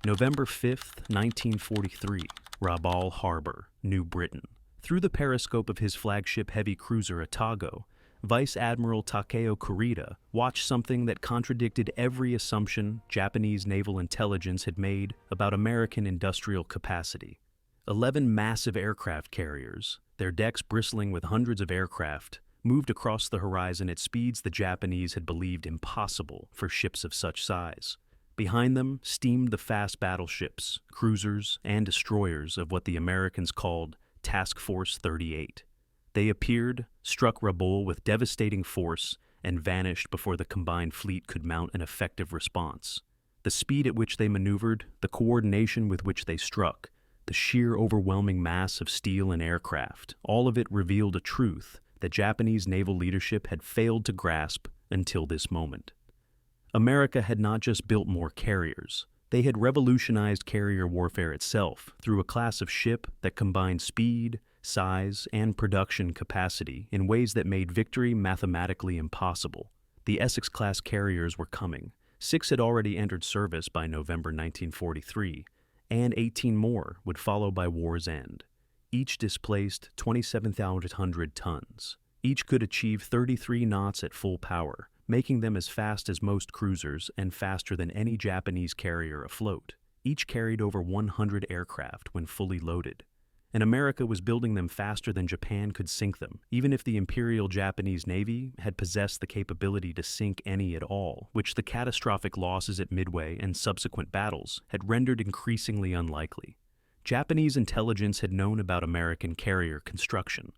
November 5th, 1943, Rabaul Harbor, New Britain. Through the periscope of his flagship heavy cruiser Atago, Vice Admiral Takeo Kurita watched something that contradicted every assumption Japanese naval intelligence had made about American industrial capacity. 11 massive aircraft carriers, their decks bristling with hundreds of aircraft, moved across the horizon at speeds the Japanese had believed impossible for ships of such size. Behind them steamed the fast battleships, cruisers, and destroyers of what the Americans called Task Force 38. They appeared, struck Rabaul with devastating force, and vanished before the combined fleet could mount an effective response. The speed at which they maneuvered, the coordination with which they struck, the sheer overwhelming mass of steel and aircraft, all of it revealed a truth that Japanese naval leadership had failed to grasp until this moment. America had not just built more carriers. They had revolutionized carrier warfare itself through a class of ship that combined speed, size, and production capacity in ways that made victory mathematically impossible. The Essex-Class carriers were coming. 6 had already entered service by November 1943, and 18 more would follow by war's end. Each displaced 2,700 tons. Each could achieve 33 knots at full power, making them as fast as most cruisers and faster than any Japanese carrier afloat. Each carried over 100 aircraft when fully loaded. And America was building them faster than Japan could sink them, even if the Imperial Japanese Navy had possessed the capability to sink any at all, which the catastrophic losses at Midway and subsequent battles had rendered increasingly unlikely. Japanese intelligence had known about American carrier construction.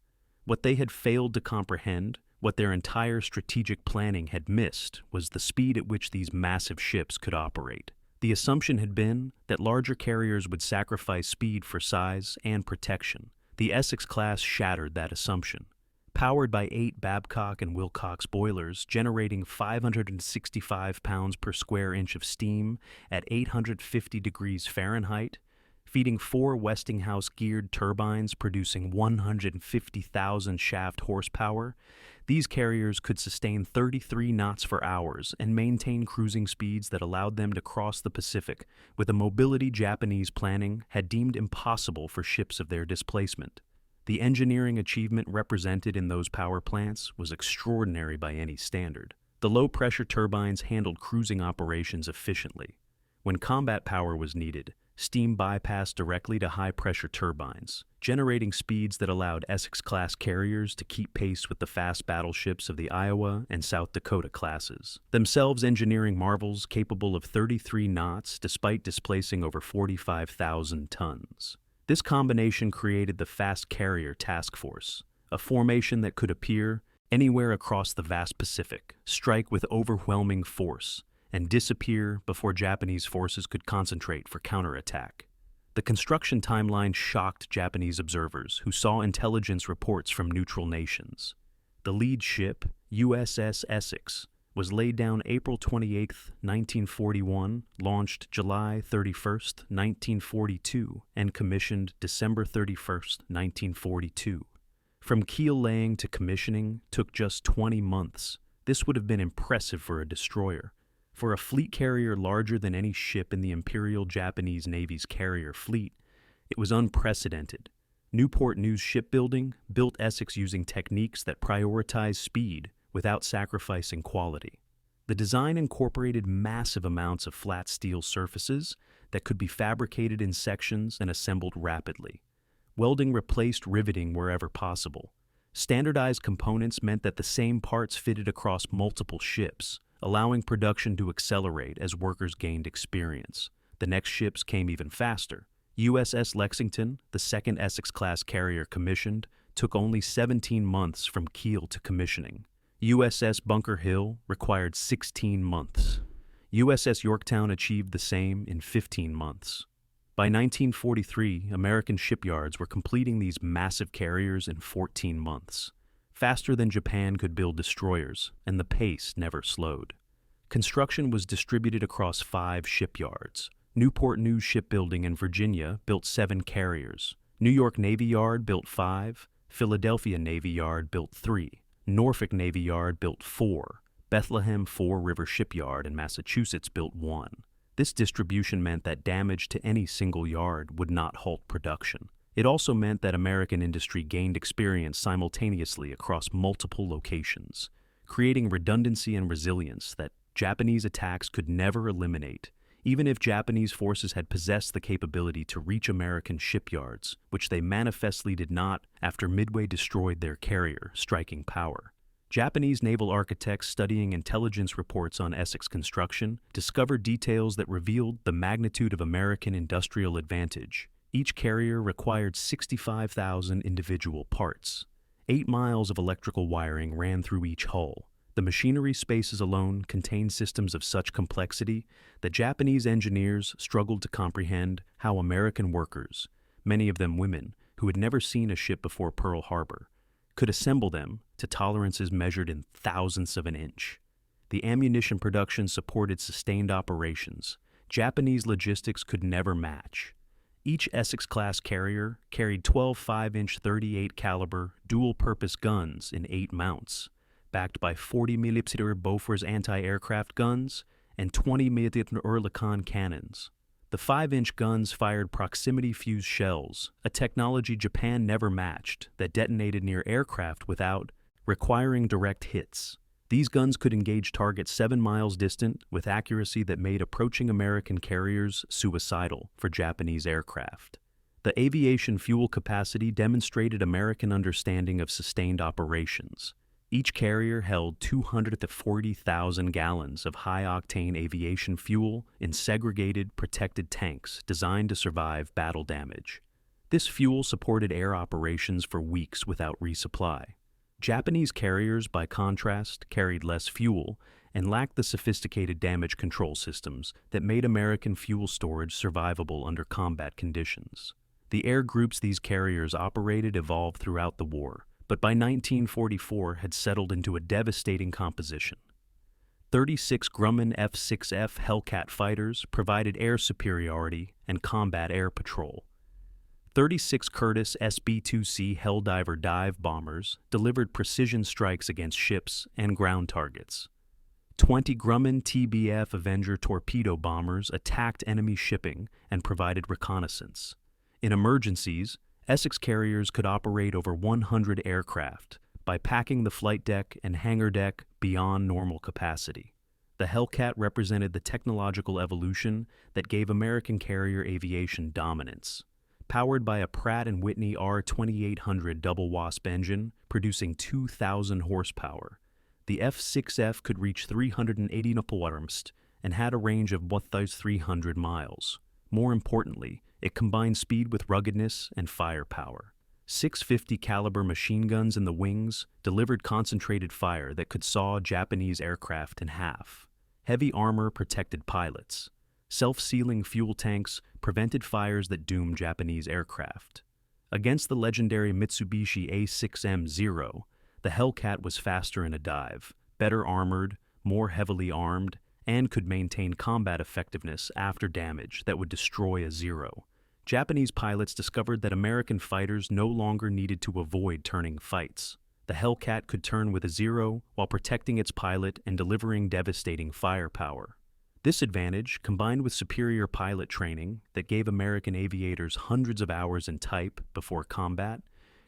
What they had failed to comprehend, what their entire strategic planning had missed, was the speed at which these massive ships could operate. The assumption had been that larger carriers would sacrifice speed for size and protection. The Essex-Class shattered that assumption. Powered by 8 Babcock and Wilcox boilers generating 565 pounds per square inch of steam at 850 degrees Fahrenheit, feeding 4 Westinghouse-geared turbines producing 150,000 shaft horsepower, these carriers could sustain 33 knots for hours and maintain cruising speeds that allowed them to cross the Pacific with a mobility Japanese planning had deemed impossible for ships of their displacement. The engineering achievement represented in those power plants was extraordinary by any standard. The low-pressure turbines handled cruising operations efficiently. When combat power was needed, steam bypassed directly to high-pressure turbines, generating speeds that allowed Essex-Class carriers to keep pace with the fast battleships of the Iowa and South Dakota classes, themselves engineering marvels capable of 33 knots despite displacing over 45,000 tons. This combination created the Fast Carrier Task Force, a formation that could appear anywhere across the vast Pacific, strike with overwhelming force, and disappear before Japanese forces could concentrate for counterattack. The construction timeline shocked Japanese observers who saw intelligence reports from neutral nations. The lead ship, USS Essex, was laid down April 28, 1941, launched July 31, 1942, and commissioned December 31, 1942. From keel laying to commissioning took just 20 months. This would have been impressive for a destroyer. For a fleet carrier larger than any ship in the Imperial Japanese Navy's carrier fleet, it was unprecedented. Newport News Shipbuilding built Essex using techniques that prioritized speed without sacrificing quality. The design incorporated massive amounts of flat steel surfaces that could be fabricated in sections and assembled rapidly. Welding replaced riveting wherever possible. Standardized components meant that the same parts fitted across multiple ships, allowing production to accelerate as workers gained experience. The next ships came even faster. USS Lexington, the second Essex-Class carrier commissioned, took only 17 months from keel to commissioning. USS Bunker Hill required 16 months. USS Yorktown achieved the same in 15 months. By 1943, American shipyards were completing these massive carriers in 14 months. Faster than Japan could build destroyers, and the pace never slowed. Construction was distributed across 5 shipyards. Newport News Shipbuilding in Virginia built 7 carriers. New York Navy Yard built 5. Philadelphia Navy Yard built 3. Norfolk Navy Yard built 4. Bethlehem Fall River Shipyard in Massachusetts built 1. This distribution meant that damage to any single yard would not halt production. It also meant that American industry gained experience simultaneously across multiple locations, creating redundancy and resilience that Japanese attacks could never eliminate, even if Japanese forces had possessed the capability to reach American shipyards, which they manifestly did not after Midway destroyed their carrier, striking power. Japanese naval architects studying intelligence reports on Essex construction discovered details that revealed the magnitude of American industrial advantage. Each carrier required 65,000 individual parts. 8 miles of electrical wiring ran through each hull. The machinery spaces alone contained systems of such complexity that Japanese engineers struggled to comprehend how American workers, many of them women who had never seen a ship before Pearl Harbor, could assemble them to tolerances measured in thousandths of an inch. The ammunition production supported sustained operations Japanese logistics could never match. Each Essex-Class carrier carried 12 5-inch 38 caliber dual-purpose guns in 8 mounts, backed by 40mm Bofors anti-aircraft guns and 20mm Oerlikon cannons. The 5-inch guns fired proximity-fused shells, a technology Japan never matched that detonated near aircraft without requiring direct hits. These guns could engage targets 7 miles distant with accuracy that made approaching American carriers suicidal for Japanese aircraft. The aviation fuel capacity demonstrated American understanding of sustained operations. Each carrier held 200 to 40,000 gallons of high-octane aviation fuel in segregated, protected tanks designed to survive battle damage. This fuel supported air operations for weeks without resupply. Japanese carriers, by contrast, carried less fuel and lacked the sophisticated damage control systems that made American fuel storage survivable under combat conditions. The air groups these carriers operated evolved throughout the war, but by 1944 had settled into a devastating composition. 36 Grumman F-6F Hellcat fighters provided air superiority and combat air patrol. 36 Curtiss SB-2C Helldiver dive bombers delivered precision strikes against ships and ground targets. 20 Grumman TBF Avenger torpedo bombers attacked enemy shipping and provided reconnaissance. In emergencies, Essex carriers could operate over 100 aircraft by packing the flight deck and hangar deck beyond normal capacity. The Hellcat represented the technological evolution that gave American carrier aviation dominance. Powered by a Pratt & Whitney R2800 double wasp engine producing 2,000 horsepower, the F-6F could reach 380 km and had a range of 1,300 miles. More importantly, it combined speed with ruggedness and firepower. 650 caliber machine guns in the wings delivered concentrated fire that could saw Japanese aircraft in half. Heavy armor protected pilots. Self-sealing fuel tanks prevented fires that doomed Japanese aircraft. Against the legendary Mitsubishi A6M0, the Hellcat was faster in a dive, better armored, more heavily armed, and could maintain combat effectiveness after damage that would destroy a Zero. Japanese pilots discovered that American fighters no longer needed to avoid turning fights. The Hellcat could turn with a Zero while protecting its pilot and delivering devastating firepower. This advantage, combined with superior pilot training that gave American aviators hundreds of hours in type before combat,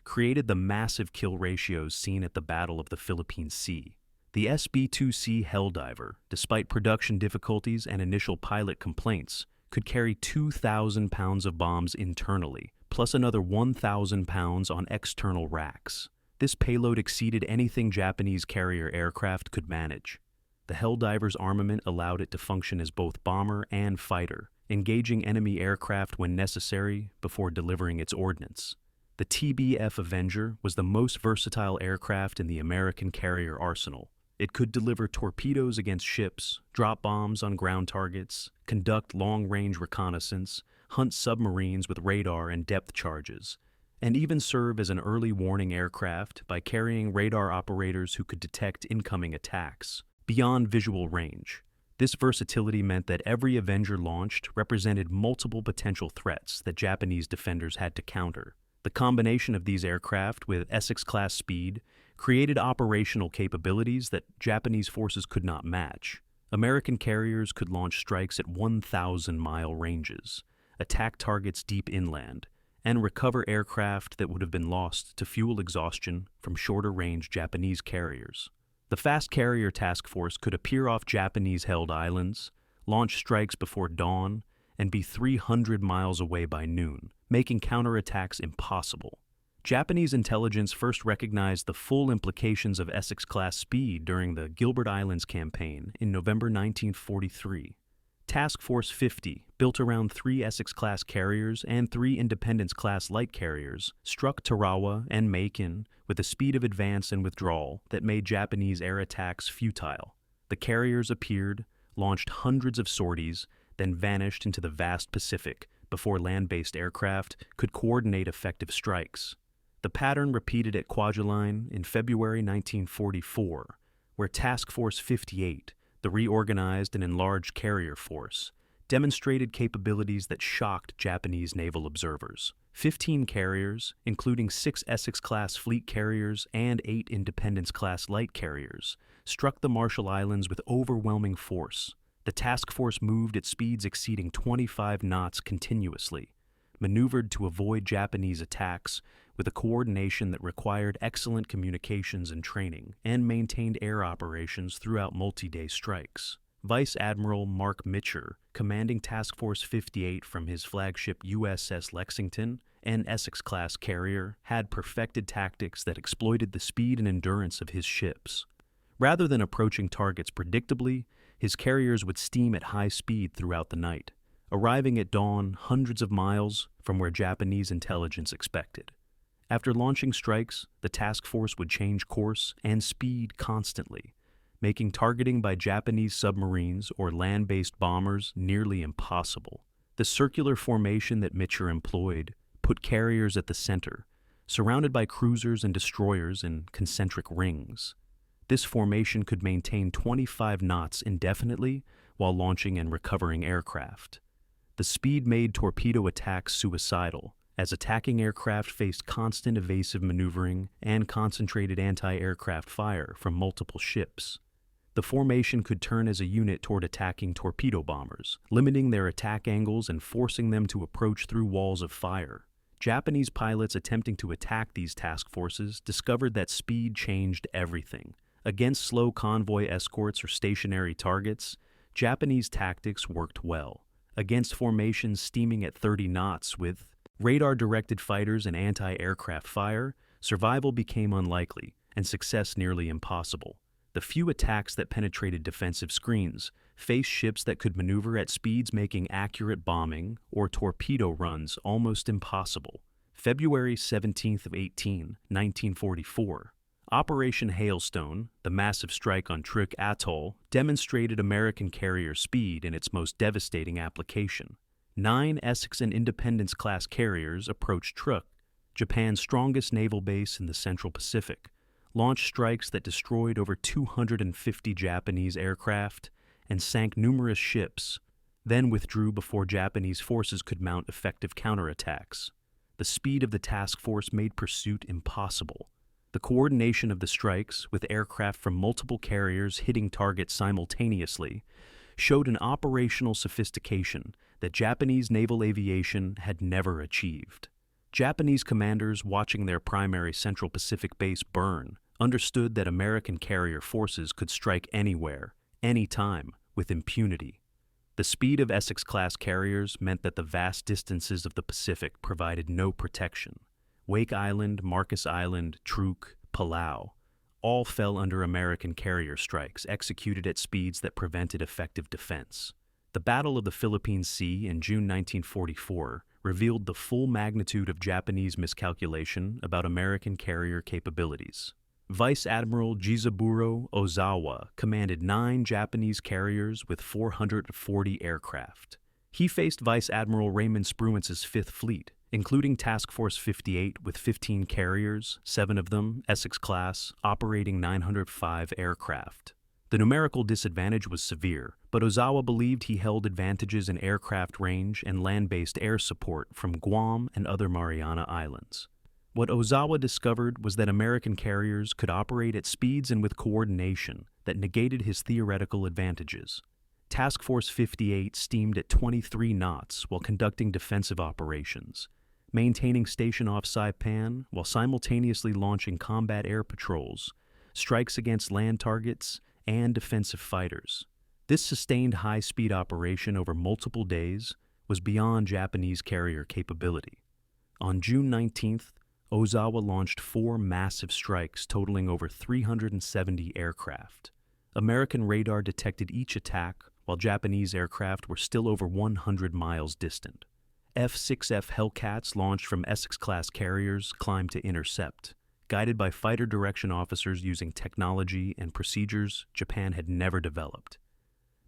created the massive kill ratios seen at the Battle of the Philippine Sea. The SB-2C Helldiver, despite production difficulties and initial pilot complaints, could carry 2,000 pounds of bombs internally, plus another 1,000 pounds on external racks. This payload exceeded anything Japanese carrier aircraft could manage. The Helldiver's armament allowed it to function as both bomber and fighter, engaging enemy aircraft when necessary before delivering its ordnance. The TBF Avenger was the most versatile aircraft in the American carrier arsenal. It could deliver torpedoes against ships, drop bombs on ground targets, conduct long-range reconnaissance, hunt submarines with radar and depth charges, and even serve as an early warning aircraft by carrying radar operators who could detect incoming attacks. Beyond visual range, this versatility meant that every Avenger launched represented multiple potential threats that Japanese defenders had to counter. The combination of these aircraft with Essex-Class speed created operational capabilities that Japanese forces could not match. American carriers could launch strikes at 1,000-mile ranges, attack targets deep inland, and recover aircraft that would have been lost to fuel exhaustion from shorter-range Japanese carriers. The Fast Carrier Task Force could appear off Japanese-held islands, launch strikes before dawn, and be 300 miles away by noon, making counterattacks impossible. Japanese intelligence first recognized the full implications of Essex-Class speed during the Gilbert Islands campaign in November 1943. Task Force 50, built around 3 Essex-Class carriers and 3 Independence-Class light carriers, struck Tarawa and Macon with a speed of advance and withdrawal that made Japanese air attacks futile. The carriers appeared, launched hundreds of sorties, then vanished into the vast Pacific before land-based aircraft could coordinate effective strikes. The pattern repeated at Kwajalein in February 1944, where Task Force 58, the reorganized and enlarged carrier force, demonstrated capabilities that shocked Japanese naval observers. 15 carriers, including 6 Essex-Class fleet carriers and 8 Independence-Class light carriers, struck the Marshall Islands with overwhelming force. The task force moved at speeds exceeding 25 knots continuously, maneuvered to avoid Japanese attacks with a coordination that required excellent communications and training, and maintained air operations throughout multi-day strikes. Vice Admiral Mark Mitcher, commanding Task Force 58 from his flagship USS Lexington, an Essex-Class carrier, had perfected tactics that exploited the speed and endurance of his ships. Rather than approaching targets predictably, his carriers would steam at high speed throughout the night, arriving at dawn hundreds of miles from where Japanese intelligence expected. After launching strikes, the task force would change course and speed constantly, making targeting by Japanese submarines or land-based bombers nearly impossible. The circular formation that Mitcher employed put carriers at the center, surrounded by cruisers and destroyers in concentric rings. This formation could maintain 25 knots indefinitely while launching and recovering aircraft. The speed made torpedo attacks suicidal, as attacking aircraft faced constant evasive maneuvering and concentrated anti-aircraft fire from multiple ships. The formation could turn as a unit toward attacking torpedo bombers, limiting their attack angles and forcing them to approach through walls of fire. Japanese pilots attempting to attack these task forces discovered that speed changed everything. Against slow convoy escorts or stationary targets, Japanese tactics worked well. Against formations steaming at 30 knots with radar-directed fighters and anti-aircraft fire, survival became unlikely and success nearly impossible. The few attacks that penetrated defensive screens faced ships that could maneuver at speeds making accurate bombing or torpedo runs almost impossible. February 17th of 1944. Operation Hailstone, the massive strike on Truk Atoll, demonstrated American carrier speed in its most devastating application. 9 Essex and Independence-Class carriers approached Truk, Japan's strongest naval base in the Central Pacific, launched strikes that destroyed over 250 Japanese aircraft and sank numerous ships, then withdrew before Japanese forces could mount effective counterattacks. The speed of the task force made pursuit impossible. The coordination of the strikes, with aircraft from multiple carriers hitting targets simultaneously, showed an operational sophistication that Japanese naval aviation had never achieved. Japanese commanders watching their primary Central Pacific base burn understood that American carrier forces could strike anywhere, anytime, with impunity. The speed of Essex-Class carriers meant that the vast distances of the Pacific provided no protection. Wake Island, Marcus Island, Truk, Palau, all fell under American carrier strikes executed at speeds that prevented effective defense. The Battle of the Philippine Sea in June 1944 revealed the full magnitude of Japanese miscalculation about American carrier capabilities. Vice Admiral Jizaburo Ozawa commanded 9 Japanese carriers with 440 aircraft. He faced Vice Admiral Raymond Spruance's 5th Fleet, including Task Force 58 with 15 carriers, 7 of them Essex-Class, operating 905 aircraft. The numerical disadvantage was severe, but Ozawa believed he held advantages in aircraft range and land-based air support from Guam and other Mariana Islands. What Ozawa discovered was that American carriers could operate at speeds and with coordination that negated his theoretical advantages. Task Force 58 steamed at 23 knots while conducting defensive operations, maintaining station off Saipan while simultaneously launching combat air patrols, strikes against land targets, and defensive fighters. This sustained high-speed operation over multiple days was beyond Japanese carrier capability. On June 19th, Ozawa launched 4 massive strikes totaling over 370 aircraft. American radar detected each attack, while Japanese aircraft were still over 100 miles distant. F-6F Hellcats launched from Essex-Class carriers climbed to intercept, guided by fighter direction officers using technology and procedures Japan had never developed.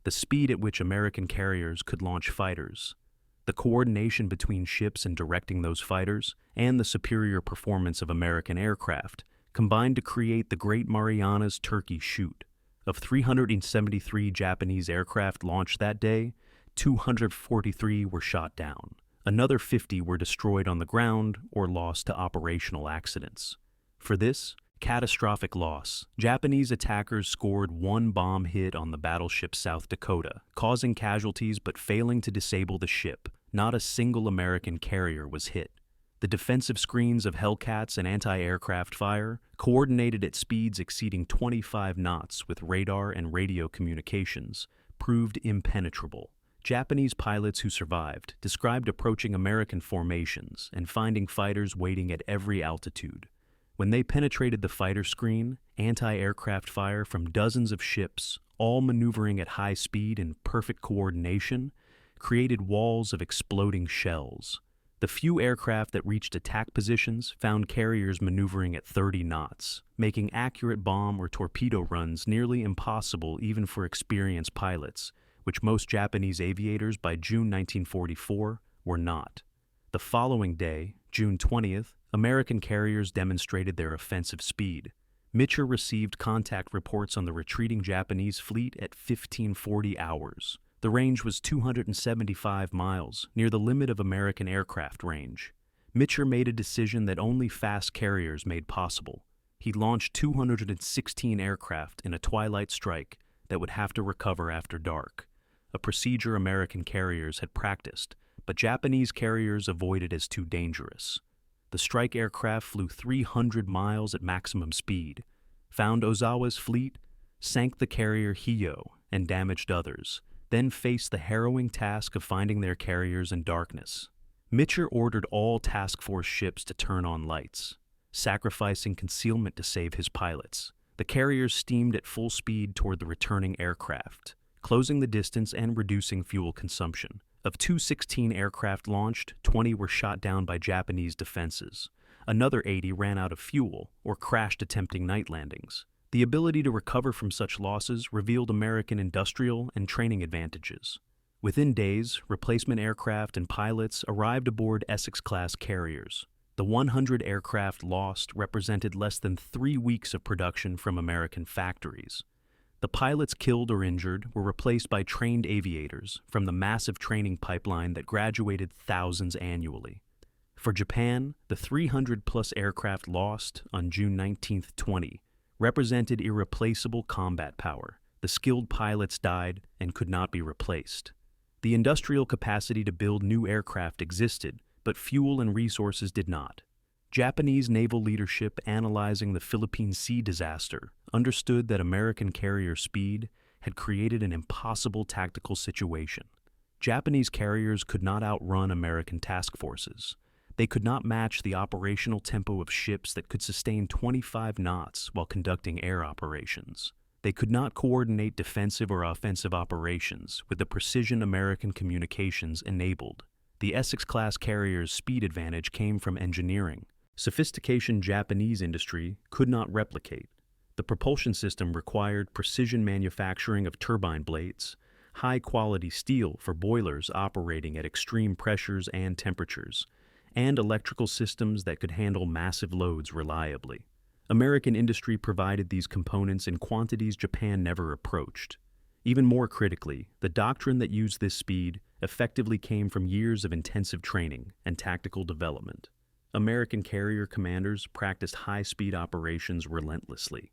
The speed at which American carriers could launch fighters, the coordination between ships in directing those fighters, and the superior performance of American aircraft combined to create the Great Marianas Turkey Shoot. Of 373 Japanese aircraft launched that day, 243 were shot down. Another 50 were destroyed on the ground or lost to operational accidents. For this catastrophic loss, Japanese attackers scored 1 bomb hit on the battleship South Dakota, causing casualties but failing to disable the ship. Not a single American carrier was hit. The defensive screens of Hellcats and anti-aircraft fire, coordinated at speeds exceeding 25 knots with radar and radio communications, proved impenetrable. Japanese pilots who survived described approaching American formations and finding fighters waiting at every altitude. When they penetrated the fighter screen, anti-aircraft fire from dozens of ships, all maneuvering at high speed and perfect coordination, created walls of exploding shells. The few aircraft that reached attack positions found carriers maneuvering at 30 knots, making accurate bomb or torpedo runs nearly impossible even for experienced pilots, which most Japanese aviators by June 1944 were not. The following day, June 20th, American carriers demonstrated their offensive speed. Mitchell received contact reports on the retreating Japanese fleet at 1540 hours. The range was 275 miles, near the limit of American aircraft range. Mitchell made a decision that only fast carriers made possible. He launched 216 aircraft in a twilight strike that would have to recover after dark, a procedure American carriers had practiced, but Japanese carriers avoided as too dangerous. The strike aircraft flew 300 miles at maximum speed, found Ozawa's fleet, sank the carrier Hiyo, and damaged others, then faced the harrowing task of finding their carriers in darkness. Mitchell ordered all task force ships to turn on lights, sacrificing concealment to save his pilots. The carriers steamed at full speed toward the returning aircraft, closing the distance and reducing fuel consumption. Of 216 aircraft launched, 20 were shot down by Japanese defenses. Another 80 ran out of fuel or crashed attempting night landings. The ability to recover from such losses revealed American industrial and training advantages. Within days, replacement aircraft and pilots arrived aboard Essex-Class carriers. The 100 aircraft lost represented less than 3 weeks of production from American factories. The pilots killed or injured were replaced by trained aviators from the massive training pipeline that graduated thousands annually. For Japan, the 300-plus aircraft lost on June 19, 20, represented irreplaceable combat power. The skilled pilots died and could not be replaced. The industrial capacity to build new aircraft existed, but fuel and resources did not. Japanese naval leadership analyzing the Philippine Sea disaster understood that American carrier speed had created an impossible tactical situation. Japanese carriers could not outrun American task forces. They could not match the operational tempo of ships that could sustain 25 knots while conducting air operations. They could not coordinate defensive or offensive operations with the precision American communications enabled. The Essex-Class carrier's speed advantage came from engineering. Sophistication Japanese industry could not replicate. The propulsion system required precision manufacturing of turbine blades, high-quality steel for boilers operating at extreme pressures and temperatures, and electrical systems that could handle massive loads reliably. American industry provided these components in quantities Japan never approached. Even more critically, the doctrine that used this speed effectively came from years of intensive training and tactical development. American carrier commanders practiced high-speed operations relentlessly.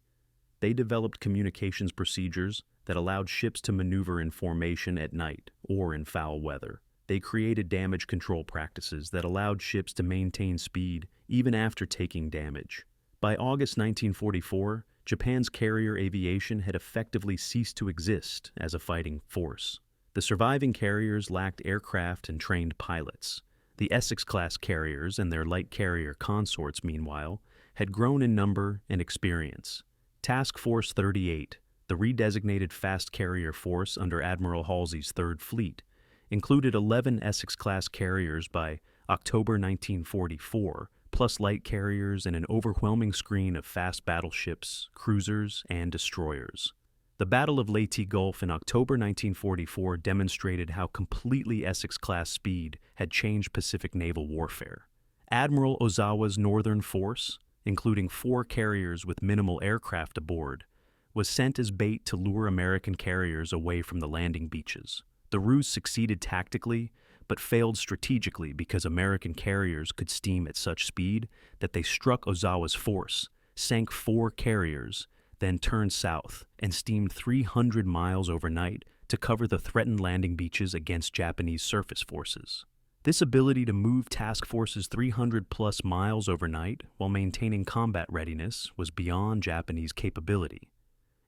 They developed communications procedures that allowed ships to maneuver in formation at night or in foul weather. They created damage control practices that allowed ships to maintain speed even after taking damage. By August 1944, Japan's carrier aviation had effectively ceased to exist as a fighting force. The surviving carriers lacked aircraft and trained pilots. The Essex-Class carriers and their light carrier consorts, meanwhile, had grown in number and experience. Task Force 38, the redesignated fast carrier force under Admiral Halsey's Third Fleet, included 11 Essex-Class carriers by October 1944, plus light carriers and an overwhelming screen of fast battleships, cruisers, and destroyers. The Battle of Leyte Gulf in October 1944 demonstrated how completely Essex-Class speed had changed Pacific naval warfare. Admiral Ozawa's Northern Force, including 4 carriers with minimal aircraft aboard, was sent as bait to lure American carriers away from the landing beaches. The ruse succeeded tactically, but failed strategically because American carriers could steam at such speed that they struck Ozawa's force, sank 4 carriers, then turned south and steamed 300 miles overnight to cover the threatened landing beaches against Japanese surface forces. This ability to move task forces 300-plus miles overnight while maintaining combat readiness was beyond Japanese capability.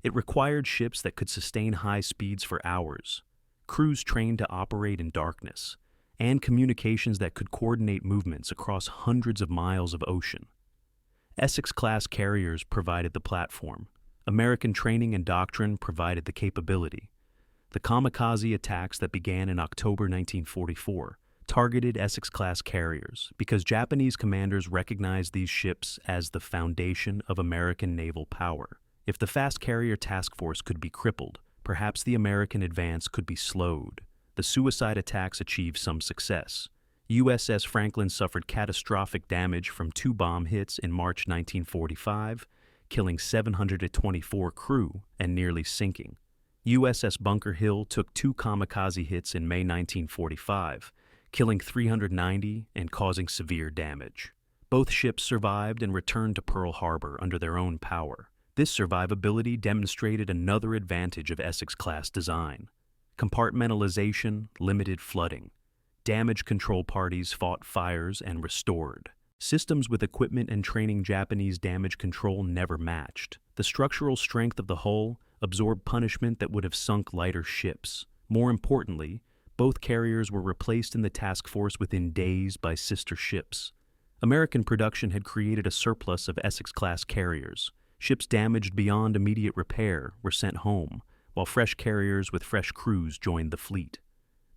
It required ships that could sustain high speeds for hours, crews trained to operate in darkness, and communications that could coordinate movements across hundreds of miles of ocean. Essex-Class carriers provided the platform. American training and doctrine provided the capability. The kamikaze attacks that began in October 1944 targeted Essex-Class carriers because Japanese commanders recognized these ships as the foundation of American naval power. If the fast carrier task force could be crippled, perhaps the American advance could be slowed. The suicide attacks achieved some success. USS Franklin suffered catastrophic damage from 2 bomb hits in March 1945, killing 724 crew and nearly sinking. USS Bunker Hill took 2 kamikaze hits in May 1945, killing 390 and causing severe damage. Both ships survived and returned to Pearl Harbor under their own power. This survivability demonstrated another advantage of Essex-Class design: compartmentalization, limited flooding. Damage control parties fought fires and restored. Systems with equipment and training Japanese damage control never matched. The structural strength of the hull absorbed punishment that would have sunk lighter ships. More importantly, both carriers were replaced in the task force within days by sister ships. American production had created a surplus of Essex-Class carriers. Ships damaged beyond immediate repair were sent home, while fresh carriers with fresh crews joined the fleet.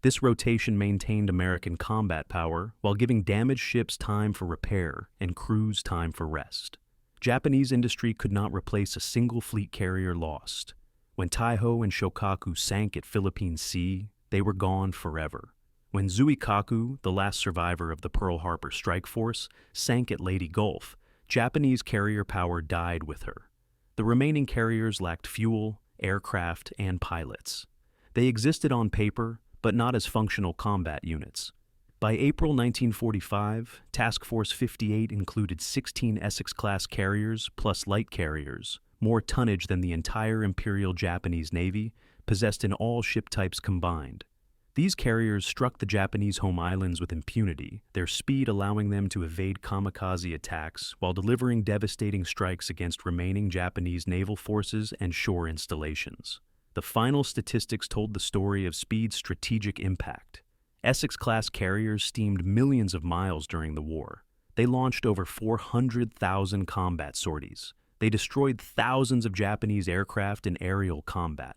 This rotation maintained American combat power while giving damaged ships time for repair and crews time for rest. Japanese industry could not replace a single fleet carrier lost. When Taiho and Shokaku sank at Philippine Sea, they were gone forever. When Zuikaku, the last survivor of the Pearl Harbor strike force, sank at Leyte Gulf, Japanese carrier power died with her. The remaining carriers lacked fuel, aircraft, and pilots. They existed on paper, but not as functional combat units. By April 1945, Task Force 58 included 16 Essex-Class carriers plus light carriers, more tonnage than the entire Imperial Japanese Navy possessed in all ship types combined. These carriers struck the Japanese home islands with impunity, their speed allowing them to evade kamikaze attacks while delivering devastating strikes against remaining Japanese naval forces and shore installations. The final statistics told the story of speed's strategic impact. Essex-Class carriers steamed millions of miles during the war. They launched over 400,000 combat sorties. They destroyed thousands of Japanese aircraft in aerial combat.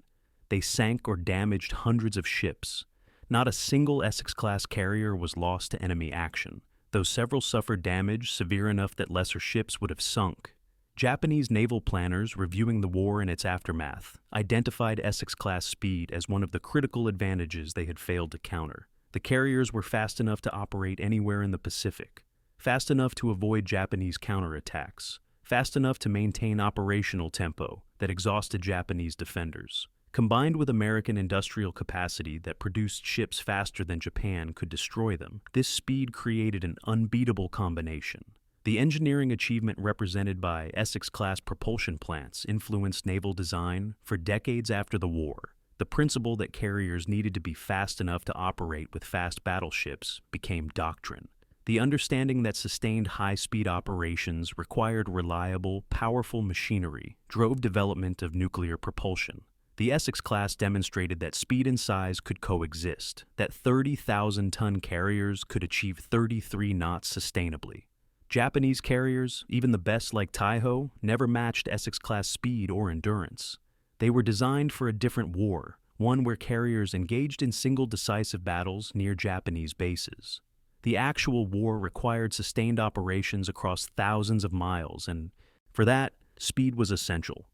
They sank or damaged hundreds of ships. Not a single Essex-Class carrier was lost to enemy action, though several suffered damage severe enough that lesser ships would have sunk. Japanese naval planners reviewing the war and its aftermath identified Essex-Class speed as one of the critical advantages they had failed to counter. The carriers were fast enough to operate anywhere in the Pacific, fast enough to avoid Japanese counterattacks, fast enough to maintain operational tempo that exhausted Japanese defenders. Combined with American industrial capacity that produced ships faster than Japan could destroy them, this speed created an unbeatable combination. The engineering achievement represented by Essex-Class propulsion plants influenced naval design for decades after the war. The principle that carriers needed to be fast enough to operate with fast battleships became doctrine. The understanding that sustained high-speed operations required reliable, powerful machinery drove development of nuclear propulsion. The Essex-Class demonstrated that speed and size could coexist, that 30,000-ton carriers could achieve 33 knots sustainably. Japanese carriers, even the best like Taiho, never matched Essex-Class speed or endurance. They were designed for a different war, one where carriers engaged in single decisive battles near Japanese bases. The actual war required sustained operations across thousands of miles, and for that, speed was essential.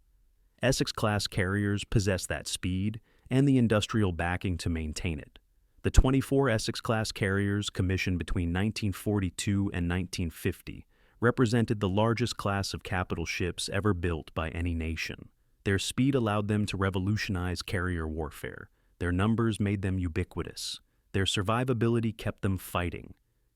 Essex-Class carriers possessed that speed and the industrial backing to maintain it. The 24 Essex-Class carriers commissioned between 1942 and 1950 represented the largest class of capital ships ever built by any nation. Their speed allowed them to revolutionize carrier warfare. Their numbers made them ubiquitous. Their survivability kept them fighting.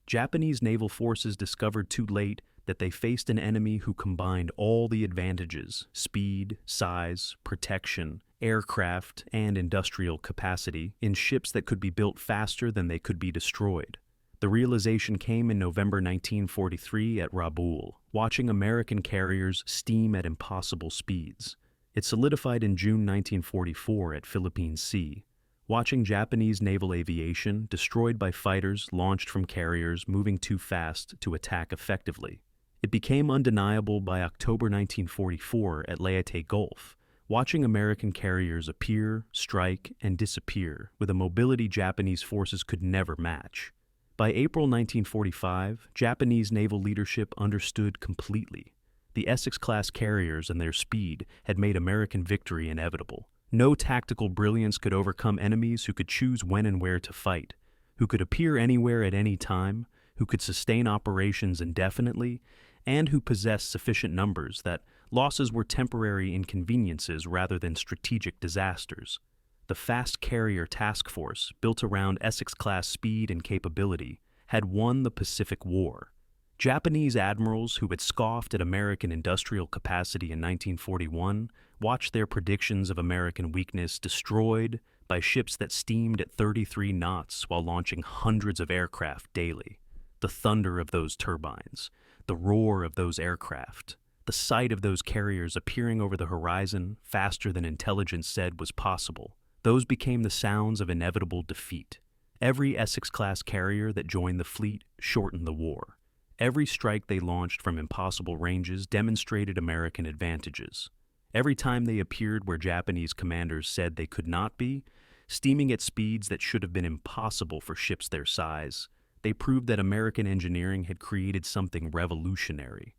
Japanese naval forces discovered too late that they faced an enemy who combined all the advantages: speed, size, protection, aircraft, and industrial capacity in ships that could be built faster than they could be destroyed. The realization came in November 1943 at Rabaul, watching American carriers steam at impossible speeds. It solidified in June 1944 at Philippine Sea, watching Japanese naval aviation destroyed by fighters launched from carriers moving too fast to attack effectively. It became undeniable by October 1944 at Leyte Gulf, watching American carriers appear, strike, and disappear with a mobility Japanese forces could never match. By April 1945, Japanese naval leadership understood completely. The Essex-Class carriers and their speed had made American victory inevitable. No tactical brilliance could overcome enemies who could choose when and where to fight, who could appear anywhere at any time, who could sustain operations indefinitely, and who possessed sufficient numbers that losses were temporary inconveniences rather than strategic disasters. The fast carrier task force, built around Essex-Class speed and capability, had won the Pacific War. Japanese admirals who had scoffed at American industrial capacity in 1941 watched their predictions of American weakness destroyed by ships that steamed at 33 knots while launching hundreds of aircraft daily. The thunder of those turbines, the roar of those aircraft, the sight of those carriers appearing over the horizon faster than intelligence said was possible, those became the sounds of inevitable defeat. Every Essex-Class carrier that joined the fleet shortened the war. Every strike they launched from impossible ranges demonstrated American advantages. Every time they appeared where Japanese commanders said they could not be, steaming at speeds that should have been impossible for ships their size, they proved that American engineering had created something revolutionary.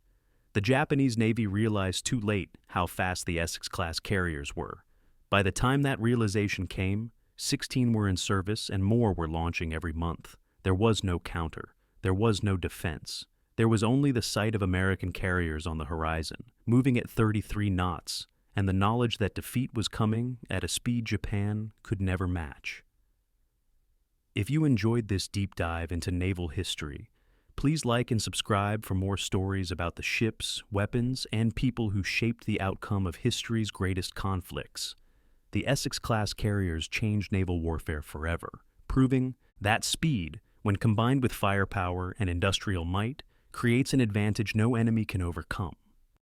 The Japanese Navy realized too late how fast the Essex-Class carriers were. By the time that realization came, 16 were in service and more were launching every month. There was no counter. There was no defense. There was only the sight of American carriers on the horizon, moving at 33 knots, and the knowledge that defeat was coming at a speed Japan could never match. If you enjoyed this deep dive into naval history, please like and subscribe for more stories about the ships, weapons, and people who shaped the outcome of history's greatest conflicts. The Essex-Class carriers changed naval warfare forever, proving that speed, when combined with firepower and industrial might, creates an advantage no enemy can overcome.